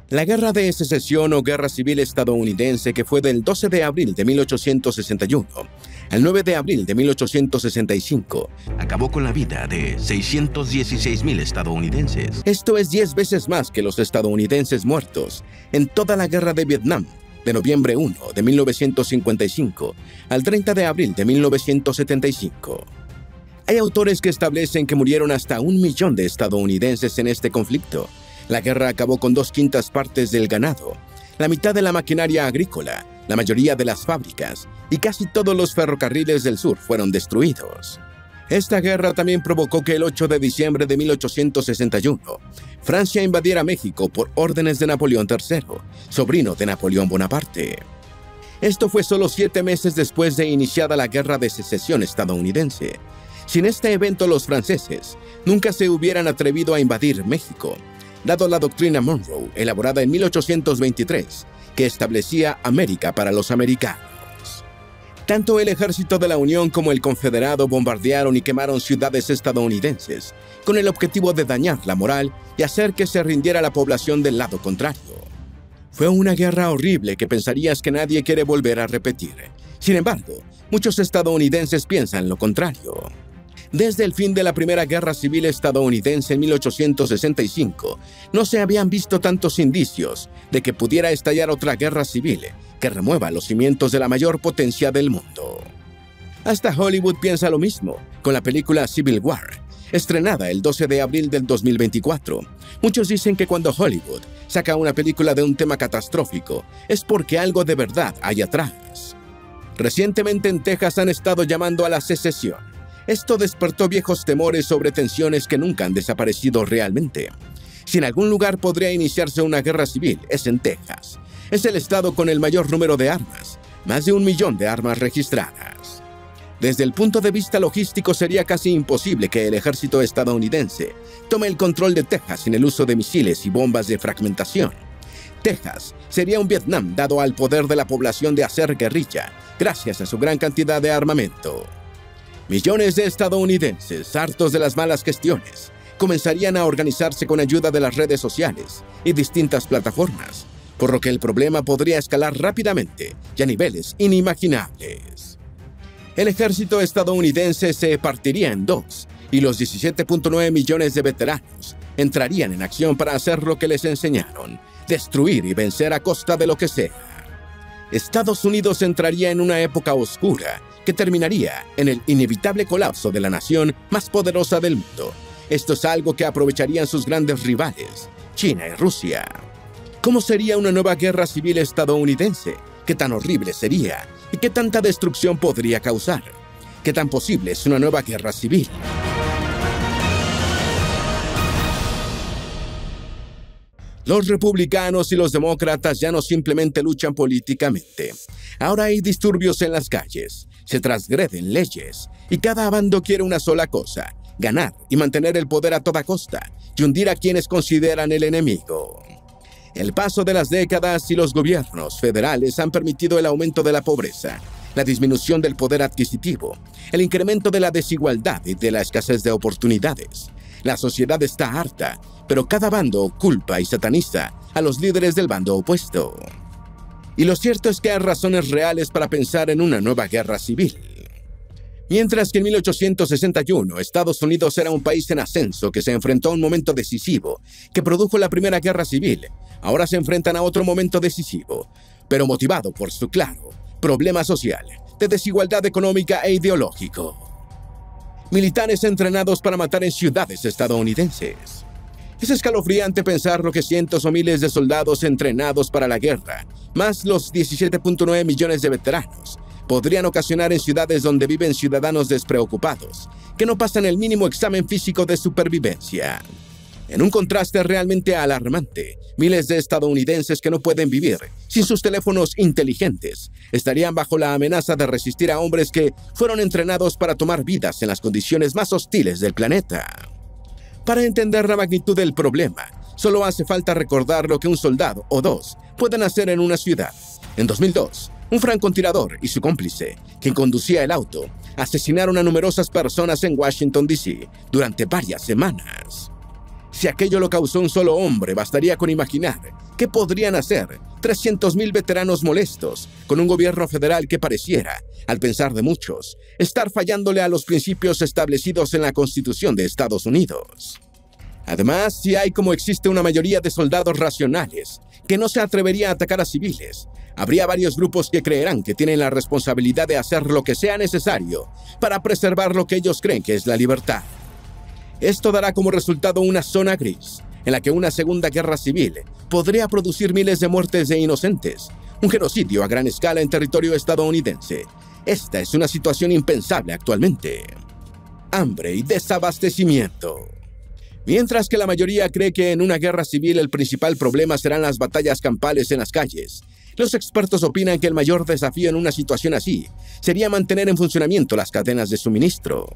La Guerra de Secesión o Guerra Civil Estadounidense, que fue del 12 de abril de 1861 al 9 de abril de 1865, acabó con la vida de 616,000 estadounidenses. Esto es 10 veces más que los estadounidenses muertos en toda la Guerra de Vietnam, de noviembre 1 de 1955 al 30 de abril de 1975. Hay autores que establecen que murieron hasta 1 millón de estadounidenses en este conflicto. La guerra acabó con 2/5 partes del ganado, la mitad de la maquinaria agrícola, la mayoría de las fábricas y casi todos los ferrocarriles del sur fueron destruidos. Esta guerra también provocó que el 8 de diciembre de 1861, Francia invadiera México por órdenes de Napoleón III, sobrino de Napoleón Bonaparte. Esto fue solo 7 meses después de iniciada la Guerra de Secesión estadounidense. Sin este evento, los franceses nunca se hubieran atrevido a invadir México, dado la doctrina Monroe, elaborada en 1823, que establecía América para los americanos. Tanto el ejército de la Unión como el Confederado bombardearon y quemaron ciudades estadounidenses, con el objetivo de dañar la moral y hacer que se rindiera la población del lado contrario. Fue una guerra horrible que pensarías que nadie quiere volver a repetir. Sin embargo, muchos estadounidenses piensan lo contrario. Desde el fin de la Primera Guerra Civil estadounidense en 1865, no se habían visto tantos indicios de que pudiera estallar otra guerra civil que remueva los cimientos de la mayor potencia del mundo. Hasta Hollywood piensa lo mismo, con la película Civil War, estrenada el 12 de abril del 2024. Muchos dicen que cuando Hollywood saca una película de un tema catastrófico, es porque algo de verdad hay atrás. Recientemente en Texas han estado llamando a la secesión. Esto despertó viejos temores sobre tensiones que nunca han desaparecido realmente. Si en algún lugar podría iniciarse una guerra civil, es en Texas. Es el estado con el mayor número de armas, más de 1 millón de armas registradas. Desde el punto de vista logístico, sería casi imposible que el ejército estadounidense tome el control de Texas sin el uso de misiles y bombas de fragmentación. Texas sería un Vietnam dado al poder de la población de hacer guerrilla, gracias a su gran cantidad de armamento. Millones de estadounidenses, hartos de las malas gestiones, comenzarían a organizarse con ayuda de las redes sociales y distintas plataformas, por lo que el problema podría escalar rápidamente y a niveles inimaginables. El ejército estadounidense se partiría en dos y los 17.9 millones de veteranos entrarían en acción para hacer lo que les enseñaron, destruir y vencer a costa de lo que sea. Estados Unidos entraría en una época oscura que terminaría en el inevitable colapso de la nación más poderosa del mundo. Esto es algo que aprovecharían sus grandes rivales, China y Rusia. ¿Cómo sería una nueva guerra civil estadounidense? ¿Qué tan horrible sería? ¿Y qué tanta destrucción podría causar? ¿Qué tan posible es una nueva guerra civil? Los republicanos y los demócratas ya no simplemente luchan políticamente. Ahora hay disturbios en las calles, se transgreden leyes y cada bando quiere una sola cosa: ganar y mantener el poder a toda costa y hundir a quienes consideran el enemigo. El paso de las décadas y los gobiernos federales han permitido el aumento de la pobreza, la disminución del poder adquisitivo, el incremento de la desigualdad y de la escasez de oportunidades. La sociedad está harta, pero cada bando culpa y sataniza a los líderes del bando opuesto. Y lo cierto es que hay razones reales para pensar en una nueva guerra civil. Mientras que en 1861 Estados Unidos era un país en ascenso que se enfrentó a un momento decisivo que produjo la Primera Guerra Civil, ahora se enfrentan a otro momento decisivo, pero motivado por su claro problema social, de desigualdad económica e ideológico. Militares entrenados para matar en ciudades estadounidenses. Es escalofriante pensar lo que cientos o miles de soldados entrenados para la guerra, más los 17.9 millones de veteranos, podrían ocasionar en ciudades donde viven ciudadanos despreocupados, que no pasan el mínimo examen físico de supervivencia. En un contraste realmente alarmante, miles de estadounidenses que no pueden vivir sin sus teléfonos inteligentes estarían bajo la amenaza de resistir a hombres que fueron entrenados para tomar vidas en las condiciones más hostiles del planeta. Para entender la magnitud del problema, solo hace falta recordar lo que un soldado o dos pueden hacer en una ciudad. En 2002, un francotirador y su cómplice, quien conducía el auto, asesinaron a numerosas personas en Washington, D.C. durante varias semanas. Si aquello lo causó un solo hombre, bastaría con imaginar qué podrían hacer 300.000 veteranos molestos con un gobierno federal que pareciera, al pensar de muchos, estar fallándole a los principios establecidos en la Constitución de Estados Unidos. Además, si hay como existe una mayoría de soldados racionales que no se atrevería a atacar a civiles, habría varios grupos que creerán que tienen la responsabilidad de hacer lo que sea necesario para preservar lo que ellos creen que es la libertad. Esto dará como resultado una zona gris, en la que una segunda guerra civil podría producir miles de muertes de inocentes, un genocidio a gran escala en territorio estadounidense. Esta es una situación impensable actualmente. Hambre y desabastecimiento. Mientras que la mayoría cree que en una guerra civil el principal problema serán las batallas campales en las calles, los expertos opinan que el mayor desafío en una situación así sería mantener en funcionamiento las cadenas de suministro.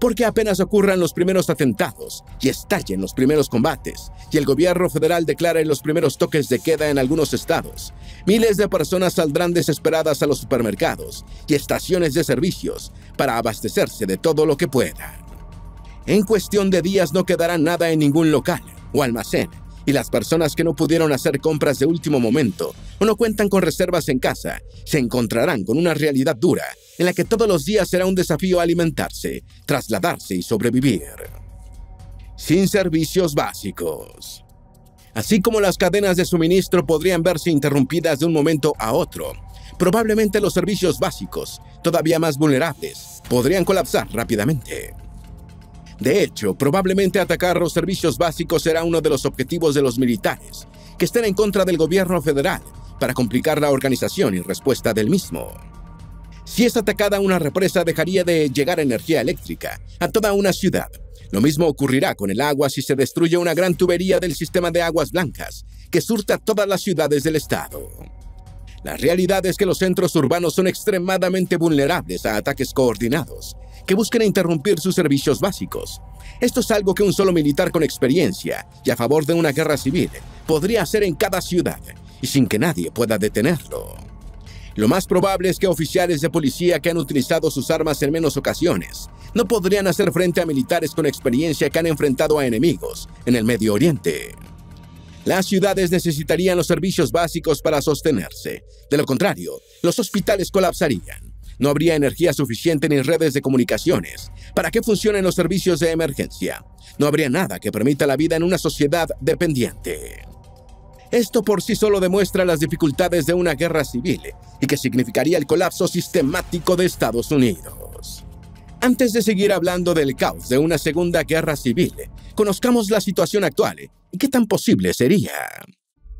Porque apenas ocurran los primeros atentados y estallen los primeros combates y el gobierno federal declare los primeros toques de queda en algunos estados, miles de personas saldrán desesperadas a los supermercados y estaciones de servicios para abastecerse de todo lo que puedan. En cuestión de días no quedará nada en ningún local o almacén, y las personas que no pudieron hacer compras de último momento o no cuentan con reservas en casa se encontrarán con una realidad dura en la que todos los días será un desafío alimentarse, trasladarse y sobrevivir. Sin servicios básicos. Así como las cadenas de suministro podrían verse interrumpidas de un momento a otro, probablemente los servicios básicos, todavía más vulnerables, podrían colapsar rápidamente. De hecho, probablemente atacar los servicios básicos será uno de los objetivos de los militares, que estén en contra del gobierno federal para complicar la organización y respuesta del mismo. Si es atacada una represa, dejaría de llegar energía eléctrica a toda una ciudad. Lo mismo ocurrirá con el agua si se destruye una gran tubería del sistema de aguas blancas que surta todas las ciudades del estado. La realidad es que los centros urbanos son extremadamente vulnerables a ataques coordinados que busquen interrumpir sus servicios básicos. Esto es algo que un solo militar con experiencia y a favor de una guerra civil podría hacer en cada ciudad y sin que nadie pueda detenerlo. Lo más probable es que oficiales de policía que han utilizado sus armas en menos ocasiones no podrían hacer frente a militares con experiencia que han enfrentado a enemigos en el Medio Oriente. Las ciudades necesitarían los servicios básicos para sostenerse. De lo contrario, los hospitales colapsarían. No habría energía suficiente ni redes de comunicaciones para que funcionen los servicios de emergencia. No habría nada que permita la vida en una sociedad dependiente. Esto por sí solo demuestra las dificultades de una guerra civil y que significaría el colapso sistemático de Estados Unidos. Antes de seguir hablando del caos de una segunda guerra civil, conozcamos la situación actual y qué tan posible sería.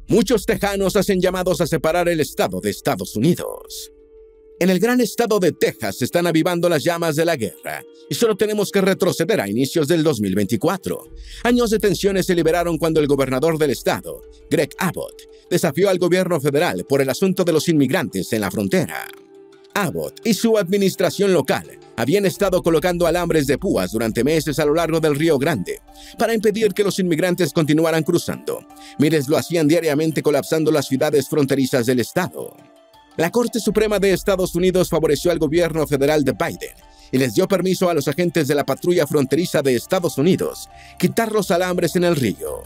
Muchos tejanos hacen llamados a separar el estado de Estados Unidos. En el gran estado de Texas se están avivando las llamas de la guerra y solo tenemos que retroceder a inicios del 2024. Años de tensiones se liberaron cuando el gobernador del estado, Greg Abbott, desafió al gobierno federal por el asunto de los inmigrantes en la frontera. Abbott y su administración local habían estado colocando alambres de púas durante meses a lo largo del Río Grande para impedir que los inmigrantes continuaran cruzando. Miles lo hacían diariamente colapsando las ciudades fronterizas del estado. La Corte Suprema de Estados Unidos favoreció al gobierno federal de Biden y les dio permiso a los agentes de la patrulla fronteriza de Estados Unidos quitar los alambres en el río.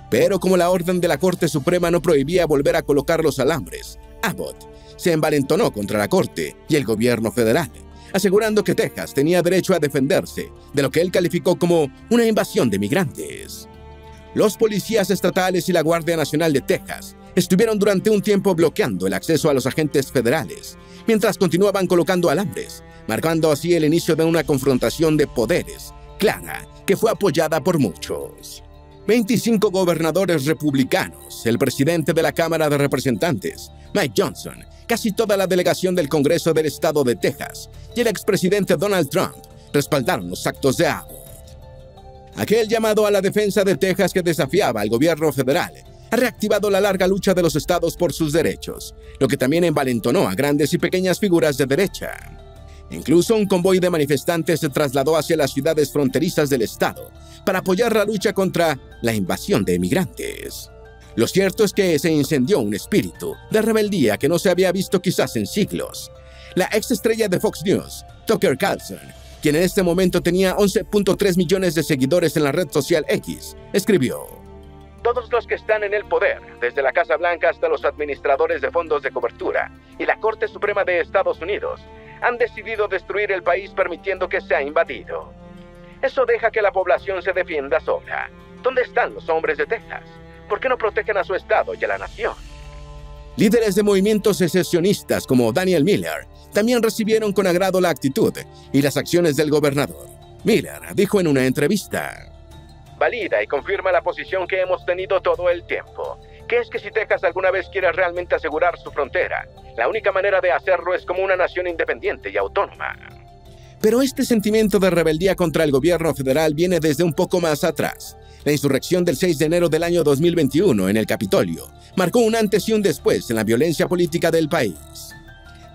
Pero como la orden de la Corte Suprema no prohibía volver a colocar los alambres, Abbott se envalentonó contra la Corte y el gobierno federal, asegurando que Texas tenía derecho a defenderse de lo que él calificó como una invasión de migrantes. Los policías estatales y la Guardia Nacional de Texas estuvieron durante un tiempo bloqueando el acceso a los agentes federales, mientras continuaban colocando alambres, marcando así el inicio de una confrontación de poderes clara que fue apoyada por muchos. 25 gobernadores republicanos, el presidente de la Cámara de Representantes, Mike Johnson, casi toda la delegación del Congreso del Estado de Texas y el expresidente Donald Trump respaldaron los actos de Abbott. Aquel llamado a la defensa de Texas que desafiaba al gobierno federal ha reactivado la larga lucha de los estados por sus derechos, lo que también envalentonó a grandes y pequeñas figuras de derecha. Incluso un convoy de manifestantes se trasladó hacia las ciudades fronterizas del estado para apoyar la lucha contra la invasión de emigrantes. Lo cierto es que se incendió un espíritu de rebeldía que no se había visto quizás en siglos. La exestrella de Fox News, Tucker Carlson, quien en este momento tenía 11.3 millones de seguidores en la red social X, escribió: "Todos los que están en el poder, desde la Casa Blanca hasta los administradores de fondos de cobertura y la Corte Suprema de Estados Unidos, han decidido destruir el país permitiendo que sea invadido. Eso deja que la población se defienda sola. ¿Dónde están los hombres de Texas? ¿Por qué no protegen a su estado y a la nación?". Líderes de movimientos secesionistas como Daniel Miller también recibieron con agrado la actitud y las acciones del gobernador. Miller dijo en una entrevista: "Valida y confirma la posición que hemos tenido todo el tiempo, que es que si Texas alguna vez quiere realmente asegurar su frontera, la única manera de hacerlo es como una nación independiente y autónoma". Pero este sentimiento de rebeldía contra el gobierno federal viene desde un poco más atrás. La insurrección del 6 de enero del año 2021 en el Capitolio marcó un antes y un después en la violencia política del país.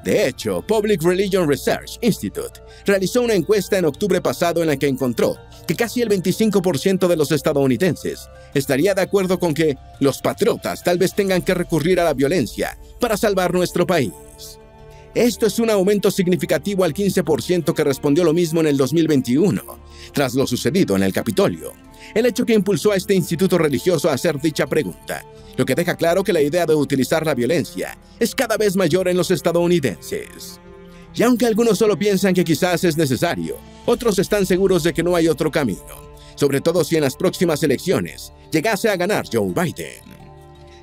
De hecho, Public Religion Research Institute realizó una encuesta en octubre pasado en la que encontró que casi el 25% de los estadounidenses estaría de acuerdo con que los patriotas tal vez tengan que recurrir a la violencia para salvar nuestro país. Esto es un aumento significativo al 15% que respondió lo mismo en el 2021, tras lo sucedido en el Capitolio. El hecho que impulsó a este instituto religioso a hacer dicha pregunta, lo que deja claro que la idea de utilizar la violencia es cada vez mayor en los estadounidenses. Y aunque algunos solo piensan que quizás es necesario, otros están seguros de que no hay otro camino, sobre todo si en las próximas elecciones llegase a ganar Joe Biden.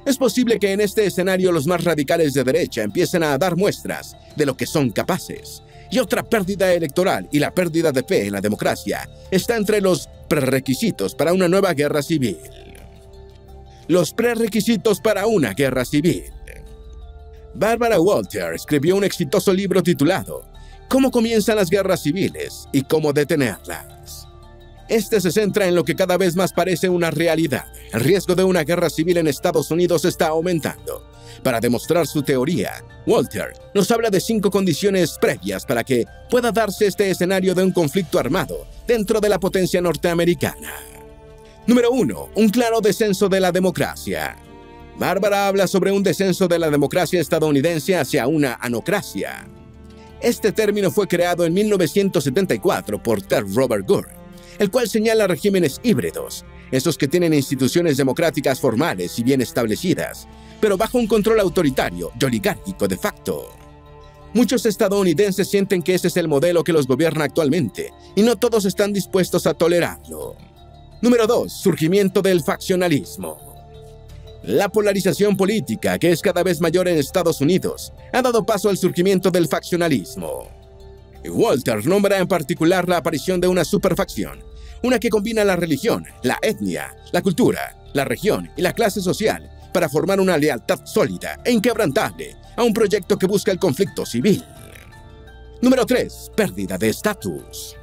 Es posible que en este escenario los más radicales de derecha empiecen a dar muestras de lo que son capaces. Y otra pérdida electoral y la pérdida de fe en la democracia está entre los prerequisitos para una nueva guerra civil. Los prerequisitos para una guerra civil. Barbara Walter escribió un exitoso libro titulado "Cómo comienzan las guerras civiles y cómo detenerlas". Este se centra en lo que cada vez más parece una realidad. El riesgo de una guerra civil en Estados Unidos está aumentando. Para demostrar su teoría, Walter nos habla de 5 condiciones previas para que pueda darse este escenario de un conflicto armado dentro de la potencia norteamericana. Número 1. Un claro descenso de la democracia. Bárbara habla sobre un descenso de la democracia estadounidense hacia una anocracia. Este término fue creado en 1974 por Ted Robert Gore, el cual señala regímenes híbridos, esos que tienen instituciones democráticas formales y bien establecidas, pero bajo un control autoritario y oligárquico de facto. Muchos estadounidenses sienten que ese es el modelo que los gobierna actualmente, y no todos están dispuestos a tolerarlo. Número 2. Surgimiento del faccionalismo. La polarización política, que es cada vez mayor en Estados Unidos, ha dado paso al surgimiento del faccionalismo. Walter nombra en particular la aparición de una superfacción, una que combina la religión, la etnia, la cultura, la región y la clase social para formar una lealtad sólida e inquebrantable a un proyecto que busca el conflicto civil. Número 3. Pérdida de estatus.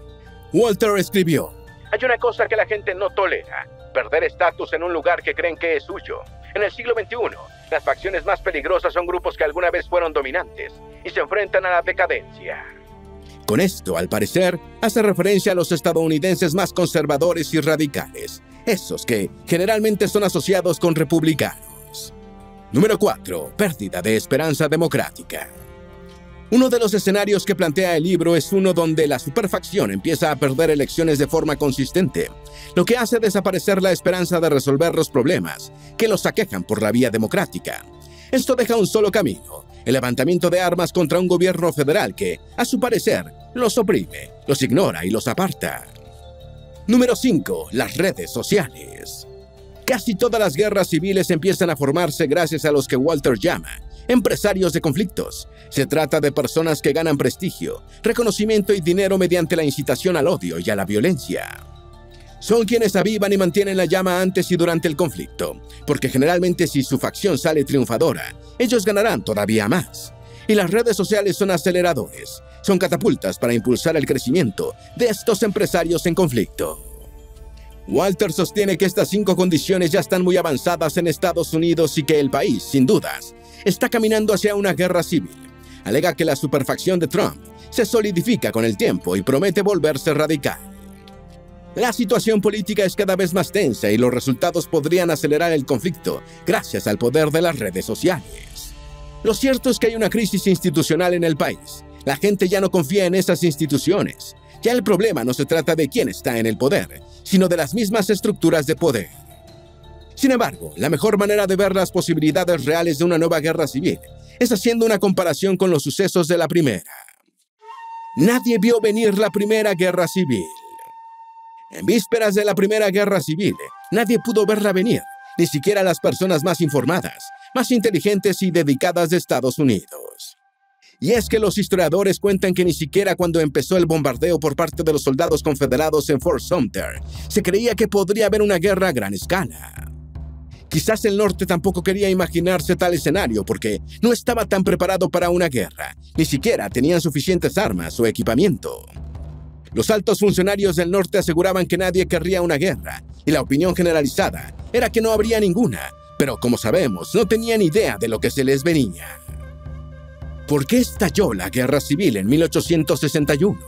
Walter escribió: "Hay una cosa que la gente no tolera: perder estatus en un lugar que creen que es suyo. En el siglo XXI, las facciones más peligrosas son grupos que alguna vez fueron dominantes y se enfrentan a la decadencia". Con esto, al parecer, hace referencia a los estadounidenses más conservadores y radicales, esos que generalmente son asociados con republicanos. Número 4. Pérdida de esperanza democrática. Uno de los escenarios que plantea el libro es uno donde la superfacción empieza a perder elecciones de forma consistente, lo que hace desaparecer la esperanza de resolver los problemas que los aquejan por la vía democrática. Esto deja un solo camino: el levantamiento de armas contra un gobierno federal que, a su parecer, los oprime, los ignora y los aparta. Número 5. Las redes sociales. Casi todas las guerras civiles empiezan a formarse gracias a los que Walter llama empresarios de conflictos. Se trata de personas que ganan prestigio, reconocimiento y dinero mediante la incitación al odio y a la violencia. Son quienes avivan y mantienen la llama antes y durante el conflicto, porque generalmente si su facción sale triunfadora, ellos ganarán todavía más. Y las redes sociales son aceleradores, son catapultas para impulsar el crecimiento de estos empresarios en conflicto. Walter sostiene que estas 5 condiciones ya están muy avanzadas en Estados Unidos y que el país, sin dudas, está caminando hacia una guerra civil. Alega que la superfacción de Trump se solidifica con el tiempo y promete volverse radical. La situación política es cada vez más tensa y los resultados podrían acelerar el conflicto gracias al poder de las redes sociales. Lo cierto es que hay una crisis institucional en el país. La gente ya no confía en esas instituciones. Ya el problema no se trata de quién está en el poder, sino de las mismas estructuras de poder. Sin embargo, la mejor manera de ver las posibilidades reales de una nueva guerra civil es haciendo una comparación con los sucesos de la primera. Nadie vio venir la Primera Guerra Civil. En vísperas de la Primera Guerra Civil, nadie pudo verla venir, ni siquiera las personas más informadas, más inteligentes y dedicadas de Estados Unidos. Y es que los historiadores cuentan que ni siquiera cuando empezó el bombardeo por parte de los soldados confederados en Fort Sumter, se creía que podría haber una guerra a gran escala. Quizás el norte tampoco quería imaginarse tal escenario porque no estaba tan preparado para una guerra, ni siquiera tenían suficientes armas o equipamiento. Los altos funcionarios del norte aseguraban que nadie querría una guerra, y la opinión generalizada era que no habría ninguna, pero como sabemos, no tenían idea de lo que se les venía. ¿Por qué estalló la guerra civil en 1861?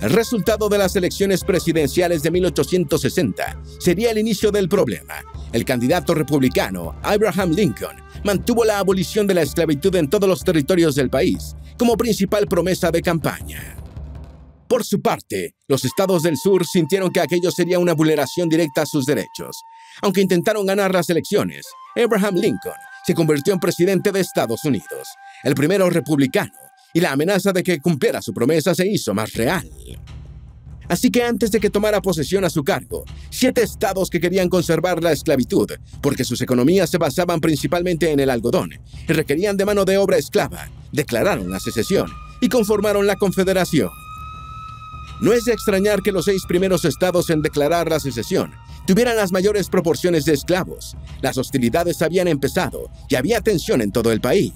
El resultado de las elecciones presidenciales de 1860 sería el inicio del problema. El candidato republicano, Abraham Lincoln, mantuvo la abolición de la esclavitud en todos los territorios del país como principal promesa de campaña. Por su parte, los estados del sur sintieron que aquello sería una vulneración directa a sus derechos. Aunque intentaron ganar las elecciones, Abraham Lincoln se convirtió en presidente de Estados Unidos, el primero republicano, y la amenaza de que cumpliera su promesa se hizo más real. Así que antes de que tomara posesión a su cargo, 7 estados que querían conservar la esclavitud, porque sus economías se basaban principalmente en el algodón y requerían de mano de obra esclava, declararon la secesión y conformaron la Confederación. No es de extrañar que los 6 primeros estados en declarar la secesión tuvieran las mayores proporciones de esclavos. Las hostilidades habían empezado y había tensión en todo el país.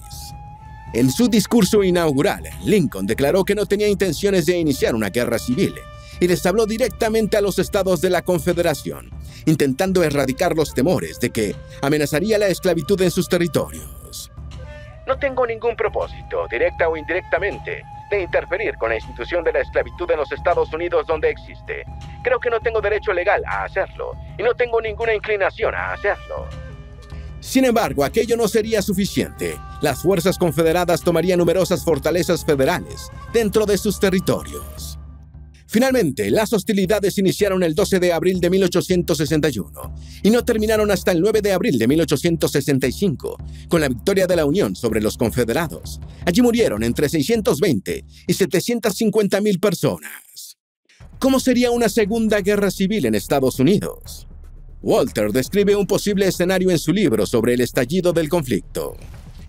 En su discurso inaugural, Lincoln declaró que no tenía intenciones de iniciar una guerra civil y les habló directamente a los estados de la Confederación, intentando erradicar los temores de que amenazaría la esclavitud en sus territorios. No tengo ningún propósito, directa o indirectamente, de interferir con la institución de la esclavitud en los Estados Unidos donde existe. Creo que no tengo derecho legal a hacerlo y no tengo ninguna inclinación a hacerlo. Sin embargo, aquello no sería suficiente. Las fuerzas confederadas tomarían numerosas fortalezas federales dentro de sus territorios. Finalmente, las hostilidades iniciaron el 12 de abril de 1861 y no terminaron hasta el 9 de abril de 1865, con la victoria de la Unión sobre los confederados. Allí murieron entre 620 y 750,000 personas. ¿Cómo sería una segunda guerra civil en Estados Unidos? Walter describe un posible escenario en su libro sobre el estallido del conflicto.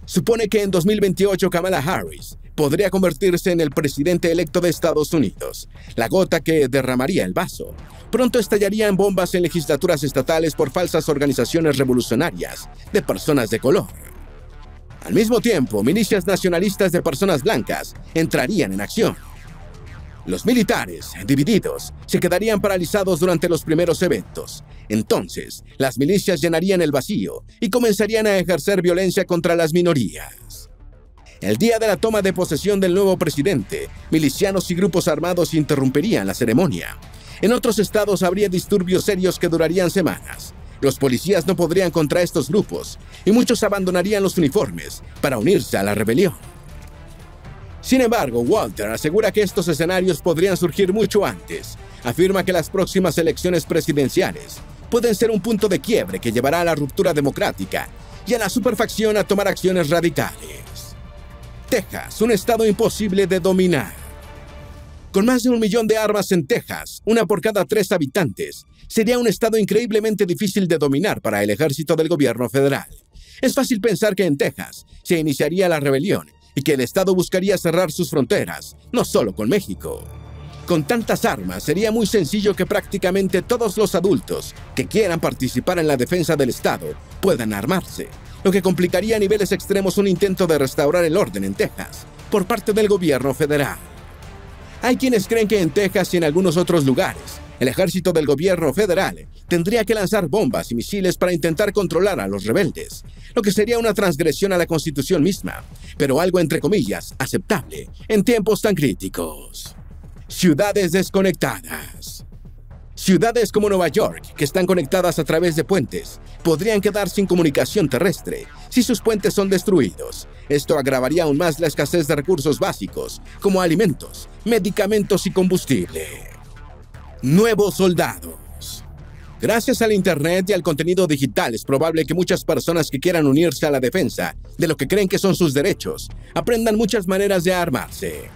Supone que en 2028 Kamala Harris podría convertirse en el presidente electo de Estados Unidos, la gota que derramaría el vaso. Pronto estallarían bombas en legislaturas estatales por falsas organizaciones revolucionarias de personas de color. Al mismo tiempo, milicias nacionalistas de personas blancas entrarían en acción. Los militares, divididos, se quedarían paralizados durante los primeros eventos. Entonces, las milicias llenarían el vacío y comenzarían a ejercer violencia contra las minorías. El día de la toma de posesión del nuevo presidente, milicianos y grupos armados interrumpirían la ceremonia. En otros estados habría disturbios serios que durarían semanas. Los policías no podrían contra estos grupos y muchos abandonarían los uniformes para unirse a la rebelión. Sin embargo, Walter asegura que estos escenarios podrían surgir mucho antes. Afirma que las próximas elecciones presidenciales pueden ser un punto de quiebre que llevará a la ruptura democrática y a la superfacción a tomar acciones radicales. Texas, un estado imposible de dominar. Con más de 1 millón de armas en Texas, 1 por cada 3 habitantes, sería un estado increíblemente difícil de dominar para el ejército del gobierno federal. Es fácil pensar que en Texas se iniciaría la rebelión y que el estado buscaría cerrar sus fronteras, no solo con México. Con tantas armas, sería muy sencillo que prácticamente todos los adultos que quieran participar en la defensa del estado puedan armarse, lo que complicaría a niveles extremos un intento de restaurar el orden en Texas por parte del gobierno federal. Hay quienes creen que en Texas y en algunos otros lugares, el ejército del gobierno federal tendría que lanzar bombas y misiles para intentar controlar a los rebeldes, lo que sería una transgresión a la Constitución misma, pero algo entre comillas aceptable en tiempos tan críticos. Ciudades desconectadas. Ciudades como Nueva York, que están conectadas a través de puentes, podrían quedar sin comunicación terrestre si sus puentes son destruidos. Esto agravaría aún más la escasez de recursos básicos, como alimentos, medicamentos y combustible. Nuevos soldados. Gracias al Internet y al contenido digital, es probable que muchas personas que quieran unirse a la defensa de lo que creen que son sus derechos, aprendan muchas maneras de armarse.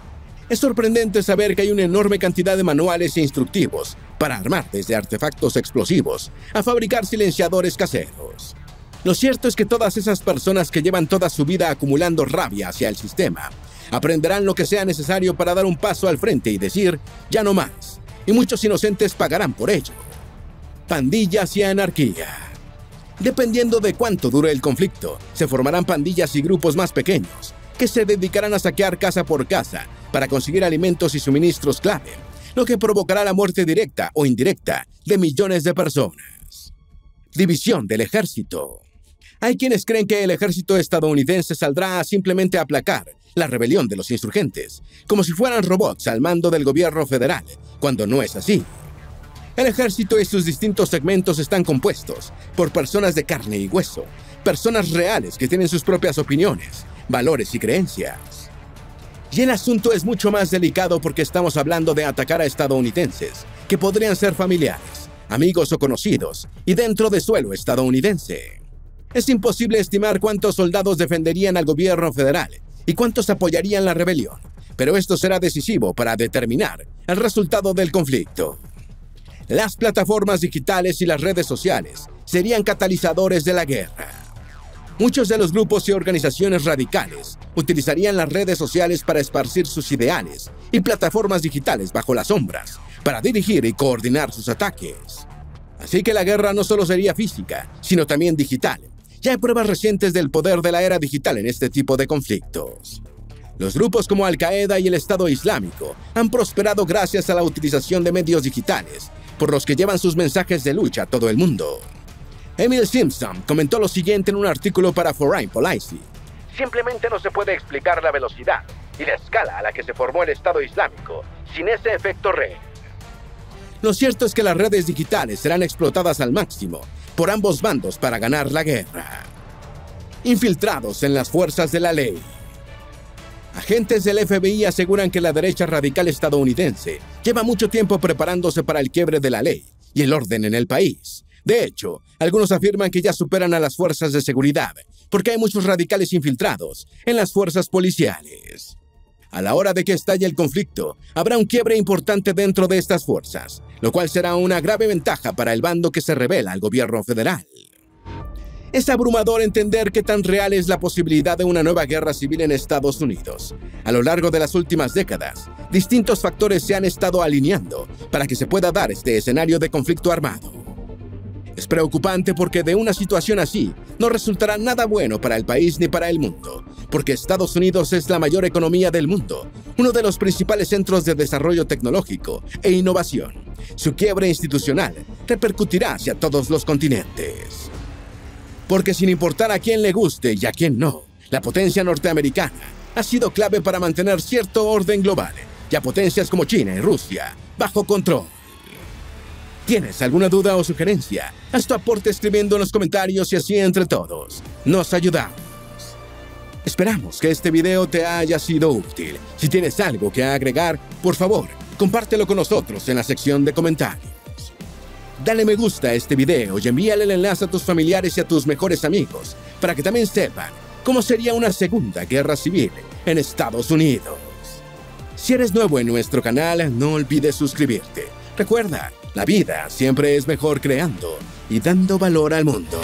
Es sorprendente saber que hay una enorme cantidad de manuales e instructivos para armar desde artefactos explosivos a fabricar silenciadores caseros. Lo cierto es que todas esas personas que llevan toda su vida acumulando rabia hacia el sistema, aprenderán lo que sea necesario para dar un paso al frente y decir, ya no más, y muchos inocentes pagarán por ello. Pandillas y anarquía. Dependiendo de cuánto dure el conflicto, se formarán pandillas y grupos más pequeños, que se dedicarán a saquear casa por casa para conseguir alimentos y suministros clave, lo que provocará la muerte directa o indirecta de millones de personas. División del ejército. Hay quienes creen que el ejército estadounidense saldrá a simplemente aplacar la rebelión de los insurgentes, como si fueran robots al mando del gobierno federal, cuando no es así. El ejército y sus distintos segmentos están compuestos por personas de carne y hueso, personas reales que tienen sus propias opiniones, valores y creencias. Y el asunto es mucho más delicado porque estamos hablando de atacar a estadounidenses, que podrían ser familiares, amigos o conocidos, y dentro de suelo estadounidense. Es imposible estimar cuántos soldados defenderían al gobierno federal y cuántos apoyarían la rebelión, pero esto será decisivo para determinar el resultado del conflicto. Las plataformas digitales y las redes sociales serían catalizadores de la guerra. Muchos de los grupos y organizaciones radicales utilizarían las redes sociales para esparcir sus ideales y plataformas digitales bajo las sombras para dirigir y coordinar sus ataques. Así que la guerra no solo sería física, sino también digital. Ya hay pruebas recientes del poder de la era digital en este tipo de conflictos. Los grupos como Al-Qaeda y el Estado Islámico han prosperado gracias a la utilización de medios digitales, por los que llevan sus mensajes de lucha a todo el mundo. Emil Simpson comentó lo siguiente en un artículo para Foreign Policy. Simplemente no se puede explicar la velocidad y la escala a la que se formó el Estado Islámico sin ese efecto red. Lo cierto es que las redes digitales serán explotadas al máximo por ambos bandos para ganar la guerra. Infiltrados en las fuerzas de la ley. Agentes del FBI aseguran que la derecha radical estadounidense lleva mucho tiempo preparándose para el quiebre de la ley y el orden en el país. De hecho, algunos afirman que ya superan a las fuerzas de seguridad, porque hay muchos radicales infiltrados en las fuerzas policiales. A la hora de que estalle el conflicto, habrá un quiebre importante dentro de estas fuerzas, lo cual será una grave ventaja para el bando que se rebela al gobierno federal. Es abrumador entender qué tan real es la posibilidad de una nueva guerra civil en Estados Unidos. A lo largo de las últimas décadas, distintos factores se han estado alineando para que se pueda dar este escenario de conflicto armado. Es preocupante porque de una situación así no resultará nada bueno para el país ni para el mundo, porque Estados Unidos es la mayor economía del mundo, uno de los principales centros de desarrollo tecnológico e innovación. Su quiebre institucional repercutirá hacia todos los continentes. Porque sin importar a quién le guste y a quién no, la potencia norteamericana ha sido clave para mantener cierto orden global y a potencias como China y Rusia bajo control. ¿Tienes alguna duda o sugerencia? Haz tu aporte escribiendo en los comentarios y así entre todos nos ayudamos. Esperamos que este video te haya sido útil. Si tienes algo que agregar, por favor, compártelo con nosotros en la sección de comentarios. Dale me gusta a este video y envíale el enlace a tus familiares y a tus mejores amigos para que también sepan cómo sería una segunda guerra civil en Estados Unidos. Si eres nuevo en nuestro canal, no olvides suscribirte. Recuerda, la vida siempre es mejor creando y dando valor al mundo.